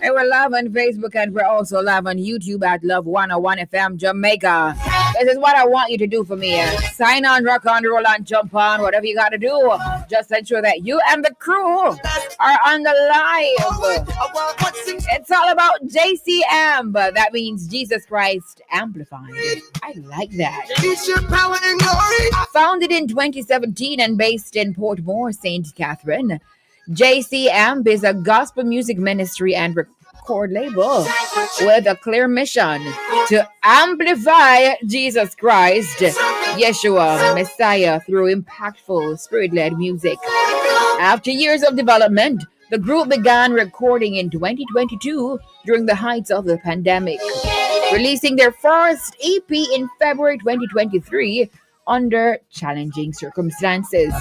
And we're live on Facebook and we're also live on YouTube at Love 101 FM Jamaica. This is what I want you to do for me. Sign on, rock on, roll on, jump on, whatever you got to do. Just ensure that you and the crew are on the live. It's all about JCM. That means Jesus Christ Amplified. I like that. Founded in 2017 and based in Portmore, St. Catherine, JCM is a gospel music ministry and record label with a clear mission to amplify Jesus Christ, Yeshua, Messiah, through impactful spirit-led music. After years of development, the group began recording in 2022 during the heights of the pandemic, releasing their first EP in February 2023 under challenging circumstances.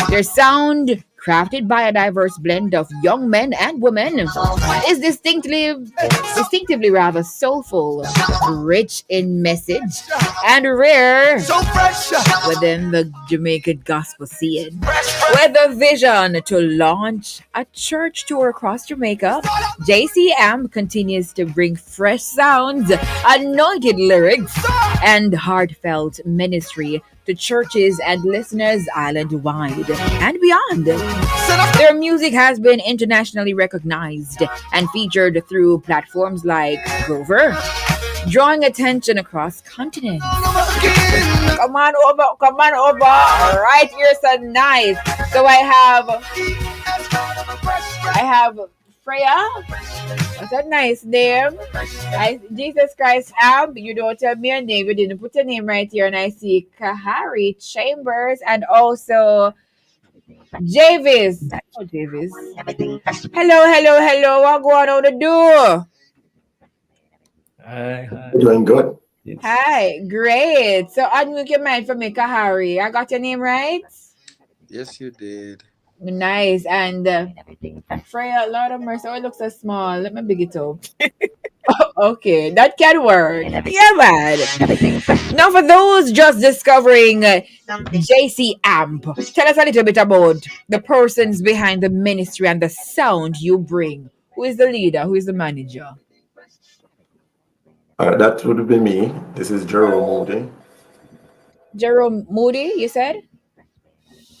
Their sound, crafted by a diverse blend of young men and women, is distinctively rather soulful, rich in message, and rare within the Jamaican gospel scene. With a vision to launch a church tour across Jamaica, JCM continues to bring fresh sounds, anointed lyrics, and heartfelt ministry to churches and listeners island-wide and beyond. Their music has been internationally recognized and featured through platforms like Grover, drawing attention across continents. Come on over. Right here, so nice. So I have Freya. That's a nice name. Jesus Christ Ab. You don't tell me your name. You didn't put your name right here. And I see Kahari Chambers and also Javis. Oh, Javis. Hello. What going on to do? Hi. Doing good. Yes. Hi, great. So unmute your mind for me, Kahari. I got your name right? Yes, you did. Nice. And Freya, Lord of mercy, oh, it looks so small. Let me big it up. Okay, that can work. Yeah, man. Now, for those just discovering JC Amp, tell us a little bit about the persons behind the ministry and the sound you bring. Who is the leader? Who is the manager? That would be me. This is Jerome Moody. Jerome Moody, you said?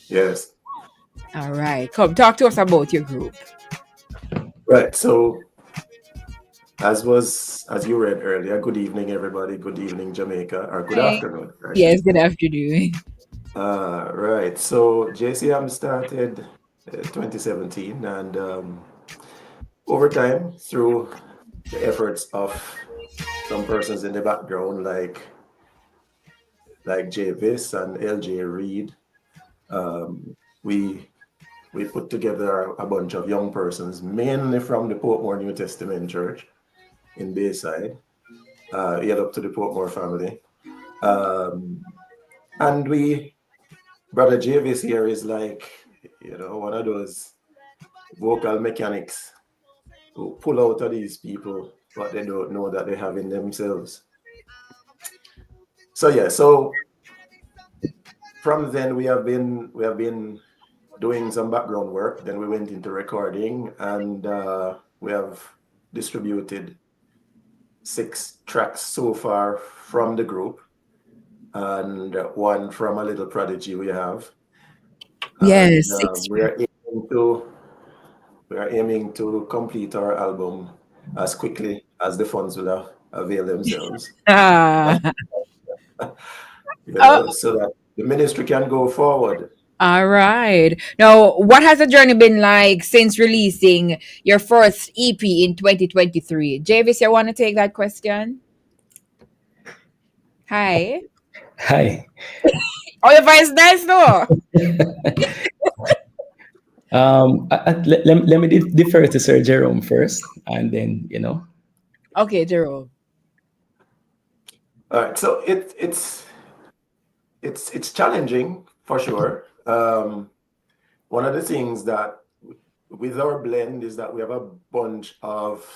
Yes. All right. Come talk to us about your group. Right. So, as you read earlier, good evening, everybody. Good evening, Jamaica, or good afternoon. Right? Yes, good afternoon. Right. So, JCM started 2017, and over time, through the efforts of some persons in the background, like Javis and LJ Reed, we put together a bunch of young persons, mainly from the Portmore New Testament Church in Bayside, yet up to the Portmore family. And Brother Javis here is like, one of those vocal mechanics who pull out of these people what they don't know that they have in themselves. So from then we have been doing some background work. Then we went into recording, and we have distributed 6 tracks so far from the group, and one from a little prodigy we have. Yes, and, we are aiming to complete our album as quickly as the funds will avail themselves. So that the ministry can go forward. All right. Now, what has the journey been like since releasing your first EP in 2023? Javis, you want to take that question? Hi. Oh, your voice is nice, no? Let me defer to Sir Jerome first, and then Okay, Jerome. All right. So it's challenging for sure. One of the things that with our blend is that we have a bunch of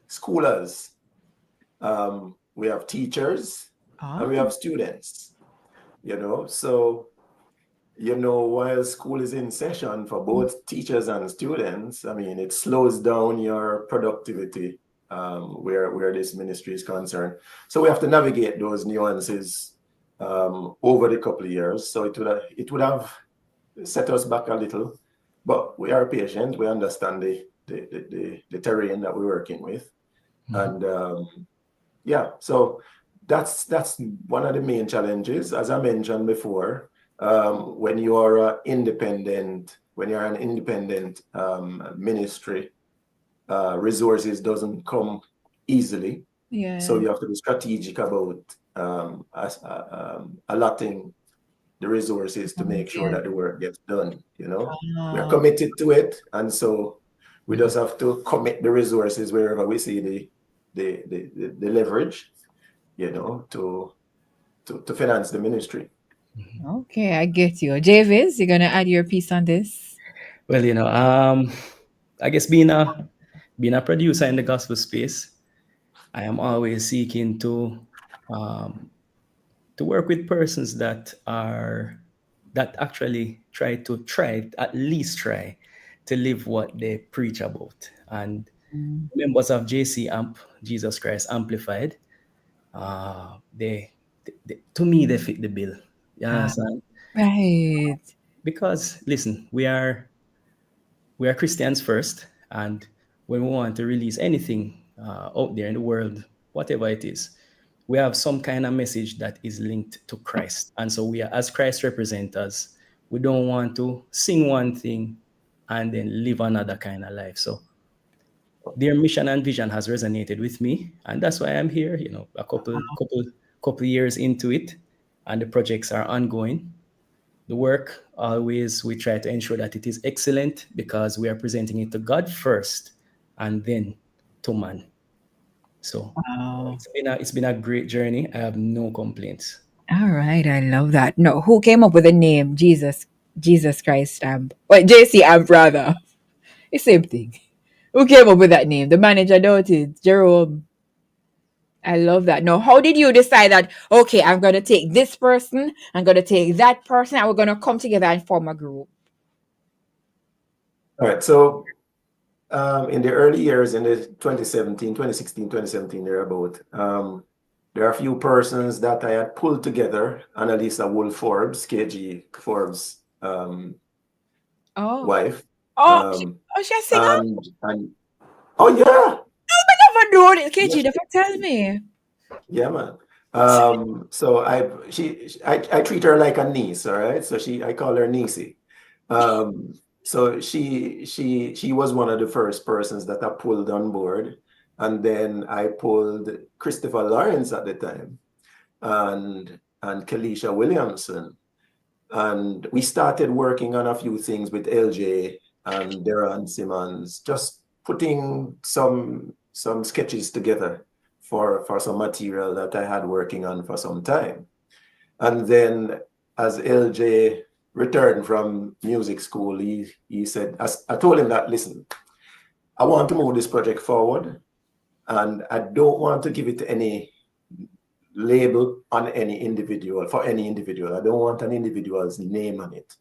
schoolers. We have teachers and we have students, so while school is in session for both teachers and students, I mean, it slows down your productivity where this ministry is concerned. So we have to navigate those nuances over the couple of years. So it would have set us back a little, but we are patient. We understand the terrain that we're working with, and yeah, so that's one of the main challenges, as I mentioned before. When you are when you're an independent ministry, resources doesn't come easily. So Yeah. you have to be strategic about allotting the resources to make sure Yeah. that the work gets done. We are Oh, committed to it, and so we just have to commit the resources wherever we see the leverage, to finance the ministry. okay, I get you. Javis, you're gonna add your piece on this? Well, I guess being a producer in the gospel space, I am always seeking um, to work with persons that actually at least try to live what they preach about. And Mm. members of JC Amp, Jesus Christ Amplified, to me they fit the bill. You Ah, understand? right. Because listen, we are Christians first, and when we want to release anything out there in the world, whatever it is, we have some kind of message that is linked to Christ. And so we are, as Christ representatives, we don't want to sing one thing and then live another kind of life. So their mission and vision has resonated with me, and that's why I'm here. A couple years into it, and the projects are ongoing. The work, always we try to ensure that it is excellent because we are presenting it to God first and then to man. So Wow. it's been a great journey. I have no complaints. All right, I love that. No, who came up with the name Jesus Christ Amp? Wait, JC Amp rather. It's same thing. Who came up with that name? The manager noted, Jerome. I love that. No, how did you decide that? Okay, I'm gonna take this person, I'm gonna take that person, and we're gonna come together and form a group. All right. So in the early years, in the 2016, 2017, thereabout, there are a few persons that I had pulled together. Annalisa Wolf Forbes, KG Forbes' Oh, wife. oh, Um, she a singer? and oh yeah, I never know it. yeah, KG never tell me. yeah, man. So I treat her like a niece, all right? So I call her Niecey. So she was one of the first persons that I pulled on board. And then I pulled Christopher Lawrence at the time and Kelisha Williamson. And we started working on a few things with LJ and Deron Simmons, just putting some sketches together for some material that I had working on for some time. And then as LJ returned from music school, he said, I told him that, listen, I want to move this project forward, and I don't want to give it any label on any individual, for any individual. I don't want an individual's name on it.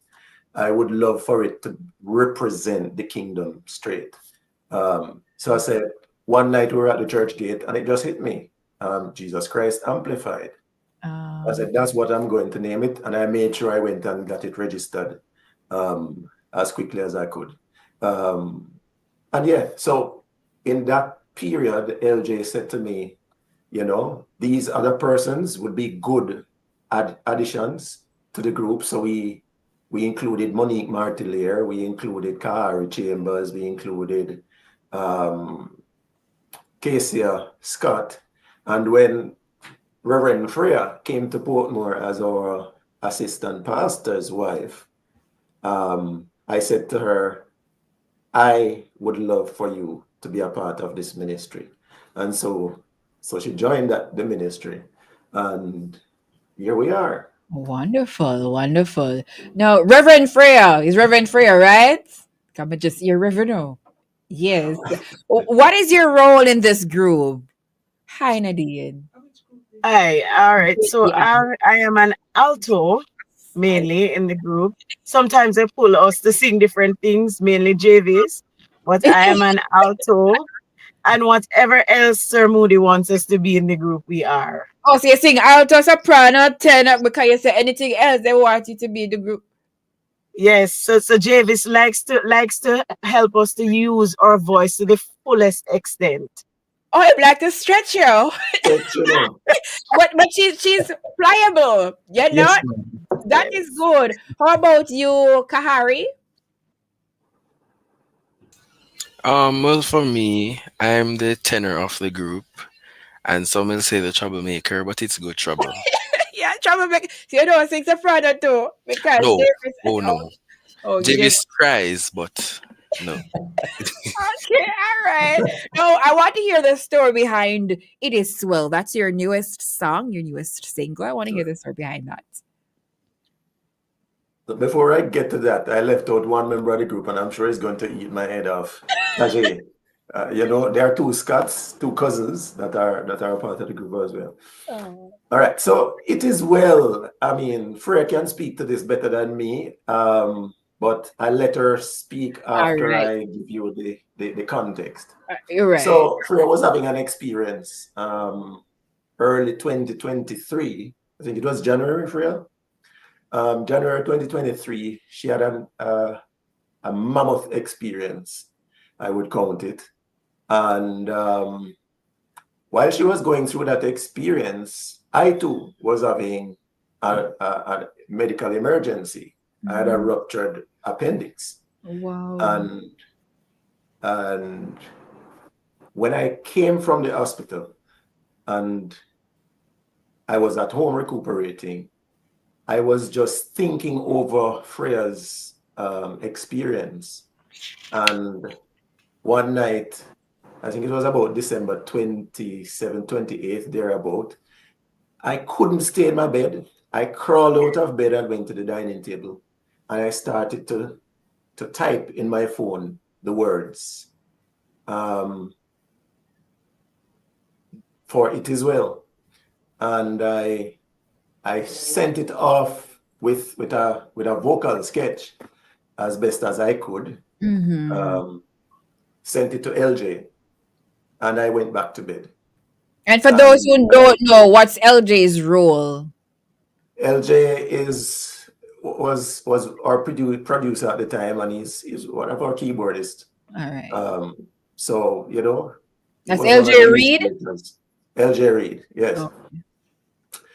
I would love for it to represent the kingdom straight. So I said, one night we were at the church gate and it just hit me. Jesus Christ Amplified. I Um, said, that's what I'm going to name it. And I made sure I went and got it registered as quickly as I could. And yeah, so in that period, LJ said to me, these other persons would be good additions to the group. So we included Monique Martelier, we included Kahari Chambers, we included Casey Scott. And when Reverend Freya came to Portmore as our assistant pastor's wife, I said to her, I would love for you to be a part of this ministry. And so she joined the ministry, and here we are. wonderful, wonderful. Now, Reverend Freya is Reverend Freya, right? Come and just your Reverend. No. Yes. What is your role in this group? Hi, Nadine. Hi, all right. So Yeah. I am an alto, mainly in the group. Sometimes they pull us to sing different things, mainly JVs, but I am an alto. And whatever else Sir Moody wants us to be in the group, we are. Oh, so you sing alto, soprano, tenor because you say anything else they want you to be in the group. Yes, so Javis likes to help us to use our voice to the fullest extent. Oh, I like to stretch you. But, you know, But she's pliable. You know? Yes, ma'am. That is Yes. good. How about you, Kahari? Well, for me, I'm the tenor of the group, and some will say the troublemaker, but it's good trouble. Yeah, troublemaker. So you don't sing soprano too because No, Davis. oh Oh, no. oh, you just Davis tries, but no. okay. All right. No, I want to hear the story behind "It Is Swell." That's your newest song, your newest single. I want to hear the story behind that. before I get to that, I left out one member of the group, and I'm sure he's going to eat my head off. Tajay, you know, there are two Scots, two cousins that are part of the group as well. Oh. All right, so it is well. I mean, Freya can speak to this better than me, but I let her speak All after right. I give you the context. You're right. So Freya was having an experience early 2023. I think it was January, Freya. January 2023, she had a mammoth experience, I would count it. And while she was going through that experience, I too was having a medical emergency. I had a ruptured appendix. Wow. And when I came from the hospital and I was at home recuperating, I was just thinking over Freya's experience. And one night, I think it was about December 27th, 28th, thereabout, I couldn't stay in my bed. I crawled out of bed and went to the dining table. And I started to type in my phone the words, for "It Is Well." And I sent it off with a vocal sketch as best as I could. Sent it to LJ, and I went back to bed. And for those And who don't know, what's LJ's role? LJ was our producer at the time, and he's one of our keyboardists. All right. So you know, he That's was one of LJ the Reed? instigators. LJ Reed, yes. Oh.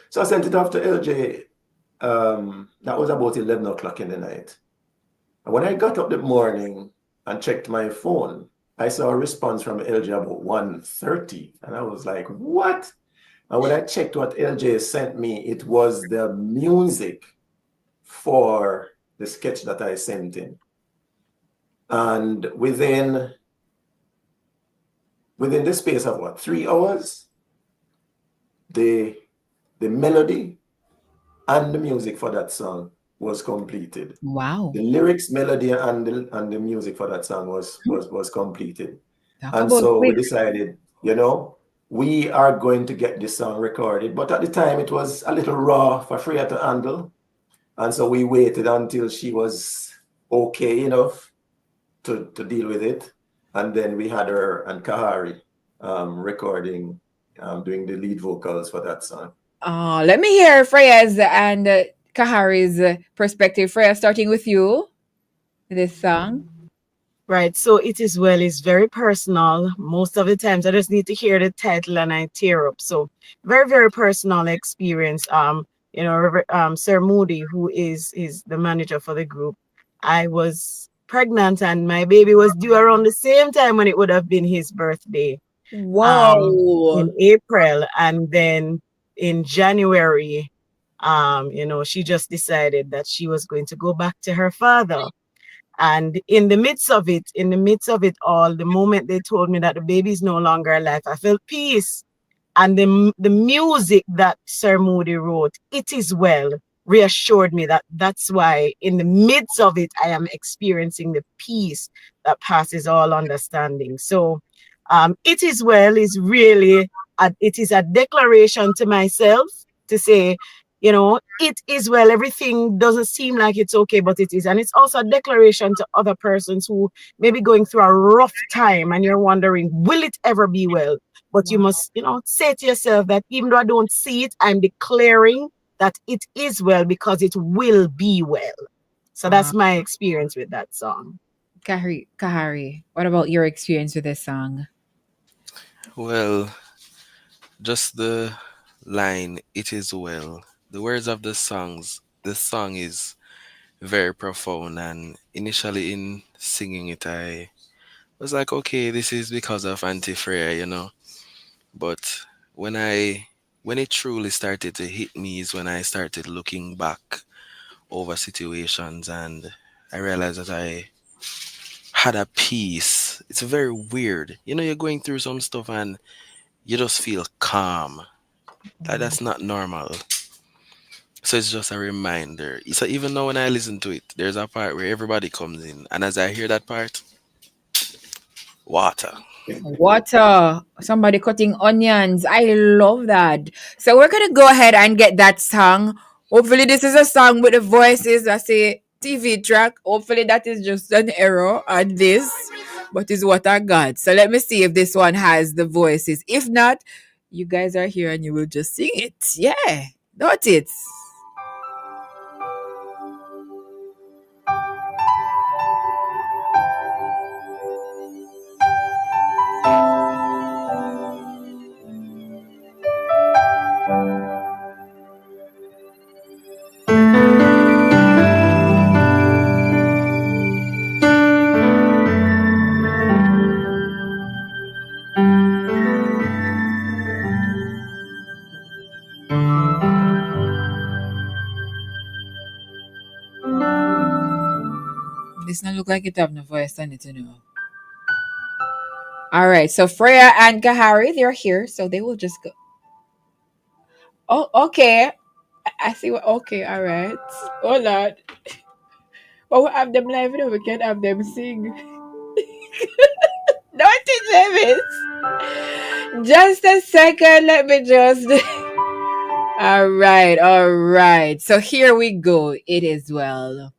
So I sent it off to LJ. That was about 11 o'clock in the night. And when I got up the morning and checked my phone, I saw a response from LJ about 1:30. And I was like, what? And when I checked what LJ sent me, it was the music for the sketch that I sent in. And within the space of what, 3 hours, the melody and the music for that song was completed. Wow. The lyrics, melody, and the music for that song was completed. Talk And about so we quick. decided, you know, we are going to get this song recorded. But at the time, it was a little raw for Freya to handle. And so we waited until she was okay enough to deal with it. And then we had her and Kahari recording, doing the lead vocals for that song. Let me hear Freya's and Kahari's perspective. Freya, starting with you, this song. Right. So "It Is Well" is very personal. Most of the times I just need to hear the title and I tear up. So very, very personal experience. Sir Moody, who is the manager for the group, I was pregnant and my baby was due around the same time when it would have been his birthday. Whoa. In April, and then in January, she just decided that she was going to go back to her father. And in the midst of it all, the moment they told me that the baby is no longer alive, I felt peace. And the music that Sir Moody wrote, "It Is Well," reassured me that that's why in the midst of it, I am experiencing the peace that passes all understanding. So "It Is Well" is really, it is a declaration to myself to say, It is well. Everything doesn't seem like it's okay, but it is. And it's also a declaration to other persons who may be going through a rough time and you're wondering, will it ever be well? But you Wow. must, say to yourself that even though I don't see it, I'm declaring that it is well because it will be well. So Wow. that's my experience with that song. Kahari, what about your experience with this song? Well, just the line, it is well. The words of the song is very profound. And initially, in singing it, I was like, okay, this is because of Auntie Freya. But when I when it truly started to hit me is when I started looking back over situations, and I realized that I had a peace. It's very weird. You're going through some stuff and you just feel calm. That's not normal. So it's just a reminder. So even now when I listen to it, there's a part where everybody comes in, and as I hear that part, water. Water. Somebody cutting onions. I love that. So we're gonna go ahead and get that song. Hopefully, this is a song with the voices. I say TV track. Hopefully, that is just an error on this, but is what I got. So let me see if this one has the voices. If not, you guys are here and you will just sing it. Yeah, not it. This not look like it have no voice. I need to know. All right, so Freya and Kahari, they're here, so they will just go. Oh, okay. I see what. Okay, all right. Hold on. But we have them live, we can have them sing. Don't it, Levis? Just a second. Let me just. All right, all right. So here we go. It is well.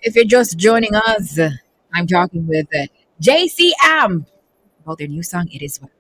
If you're just joining us, I'm talking with JCM about their new song. It is well.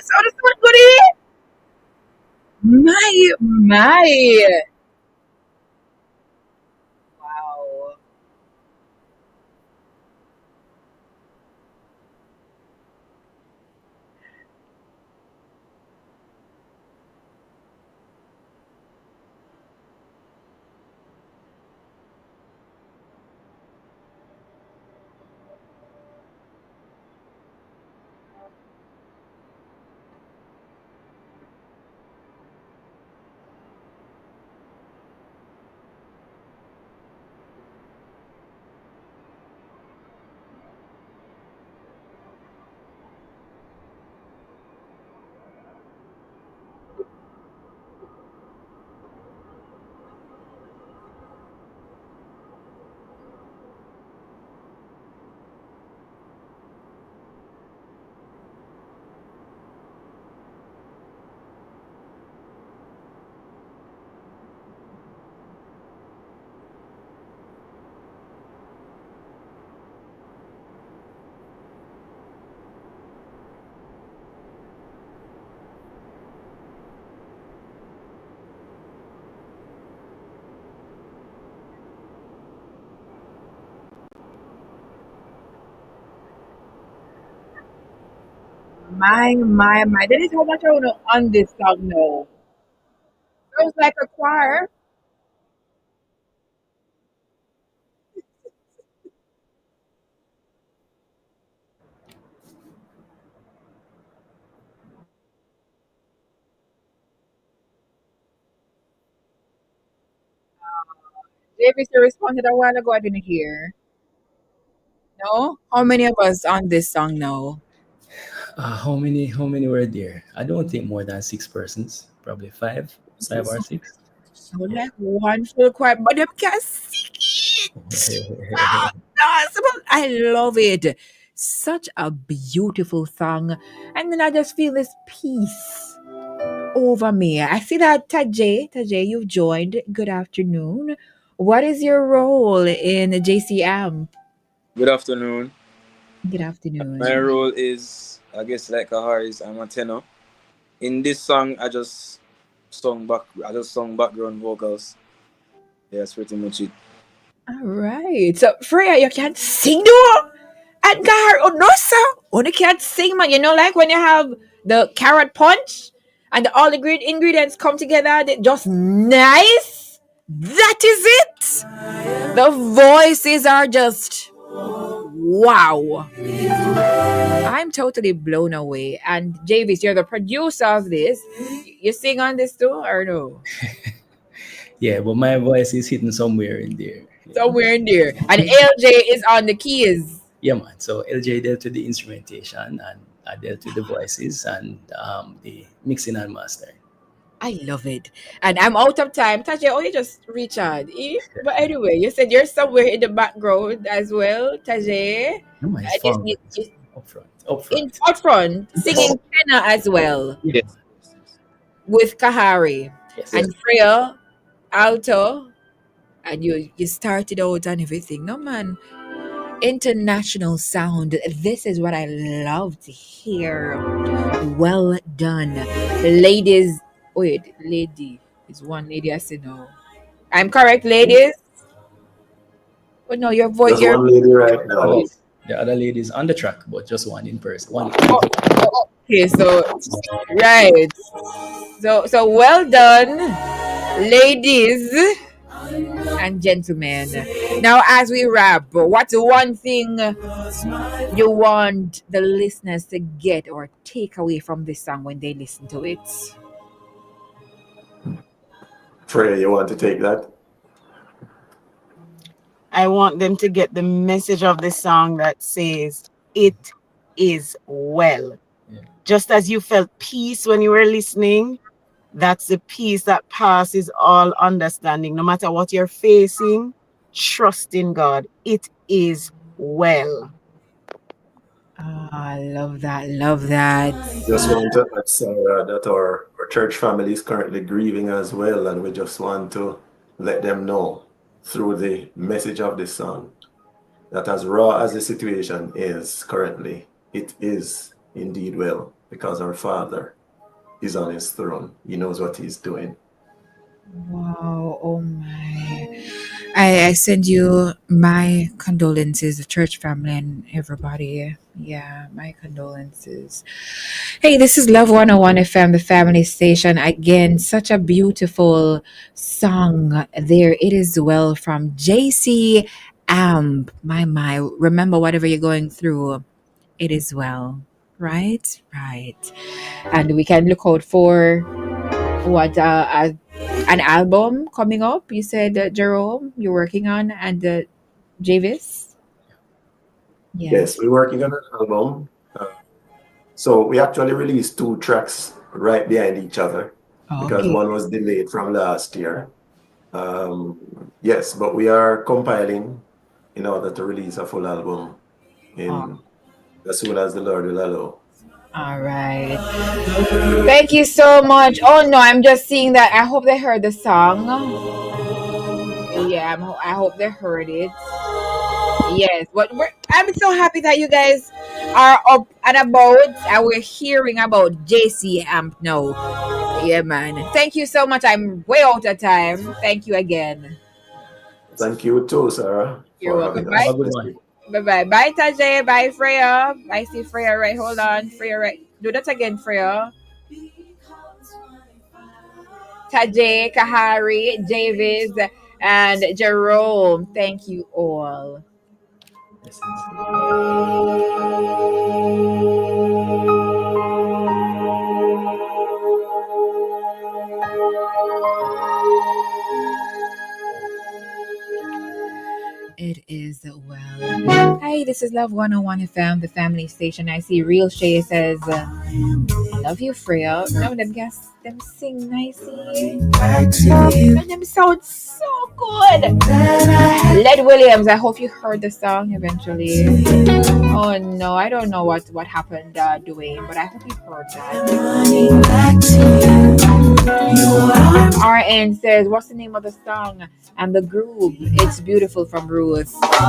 So this one good here. My. Wow. My. That is how much I want to on this song now. Sounds like a choir. Davis, you responded a while ago. I didn't hear. No? How many of us on this song now? How many were there? I don't think more than 6 persons. Probably five or six. So like one full choir, but them can't sing it. Possible. I love it. Such a beautiful song. And then I just feel this peace over me. I see that Tajay, you've joined. Good afternoon. What is your role in JCM? Good afternoon. Good My afternoon. role is, I guess, like a Harris. I'm a tenor. In this song, I just sung background vocals. Yeah, that's pretty much it. All right. So Freya, you can't sing though. Edgar, oh no, sir. Oh, you can't sing, man. You know, like when you have the carrot punch and all the great ingredients come together, they just nice. That is it. The voices are just wow. I'm totally blown away. And Javis, you're the producer of this. You sing on this too, or no? Yeah, but my voice is hidden somewhere in there. Somewhere in there. And LJ is on the keys. Yeah, man. So LJ dealt with the instrumentation, and I dealt with the voices and the mixing and mastering. I love it. And I'm out of time. Taje, oh, you just Richard. Eh? But anyway, you said you're somewhere in the background as well, Taje. No, man, it's And fun, but it's you up front. Up in front. out front, Yes. singing tenor as well Yeah, Yes. man. with Kahari. Yes. Yes. And Freya, alto. And you started out and everything. No man. International sound. This is what I love to hear. Well done. Ladies. Wait, lady. Is one lady I said no. I'm correct, ladies. Oh no, your voice, Just your one lady right now. The other ladies on the track, but just one in person. One. oh, okay. So right. So well done, ladies and gentlemen. Now, as we wrap, what's one thing you want the listeners to get or take away from this song when they listen to it? Freya, you want to take that? I want them to get the message of the song that says, "It is well." Yeah. Just as you felt peace when you were listening, that's the peace that passes all understanding. No matter what you're facing, trust in God. It is well. Oh, I love that. Love that. Just want to add, Sarah, that our church family is currently grieving as well, and we just want to let them know through the message of this song that as raw as the situation is currently, it is indeed well because our Father is on his throne. He knows what he's doing. Wow, oh my. I send you my condolences, the church family and everybody. Yeah, my condolences. Hey, this is Love 101 FM, the family station. Again, such a beautiful song there. It is well from JC Amp. My. Remember, whatever you're going through, it is well. Right? Right. And we can look out for what an album coming up. You said, Jerome, you're working on, and Javis. Yes, Yes. we're working on an album. So we actually released 2 tracks right behind each other because Okay. one was delayed from last year. Yes, but we are compiling in order to release a full album Oh, in as soon as the Lord will allow. all right. Thank you so much. Oh no, I'm just seeing that. I hope they heard the song. Yeah, I hope they heard it. Yes, but I'm so happy that you guys are up and about, and we're hearing about JC Amp now. Yeah, man. Thank you so much. I'm way out of time. Thank you again. Thank you too, Sarah, You're for welcome. having Have Bye. a us. good one. Bye bye. Bye, Tajay. Bye, Freya. I see Freya right. Hold on. Freya right. Do that again, Freya. Tajay, Kahari, Davis, and Jerome. Thank you all. Blessings. It is well. Hi, this is Love 101 FM, the family station. I see Real Shay says, love you, Freya. No, them guys, them sing nicely. And them sound so good. Led Williams, I hope you heard the song eventually. Oh no, I don't know what happened, Dwayne, but I hope you heard that. RN says, what's the name of the song and the groove? It's beautiful from Ruth.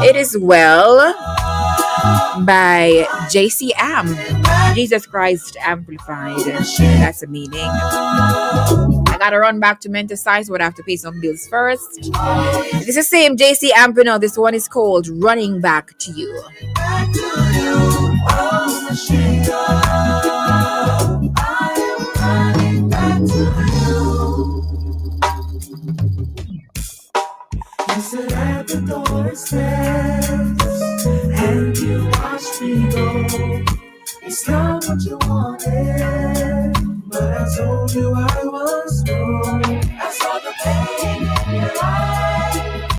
It is well by JC Am. Jesus Christ Amplified. That's a meaning. I gotta run back to mental science, but I have to pay some bills first. This is the same JC Ampino. This one is called Running Back to You. You sit at the doorstep and you watch me go. It's not what you wanted, but I told you I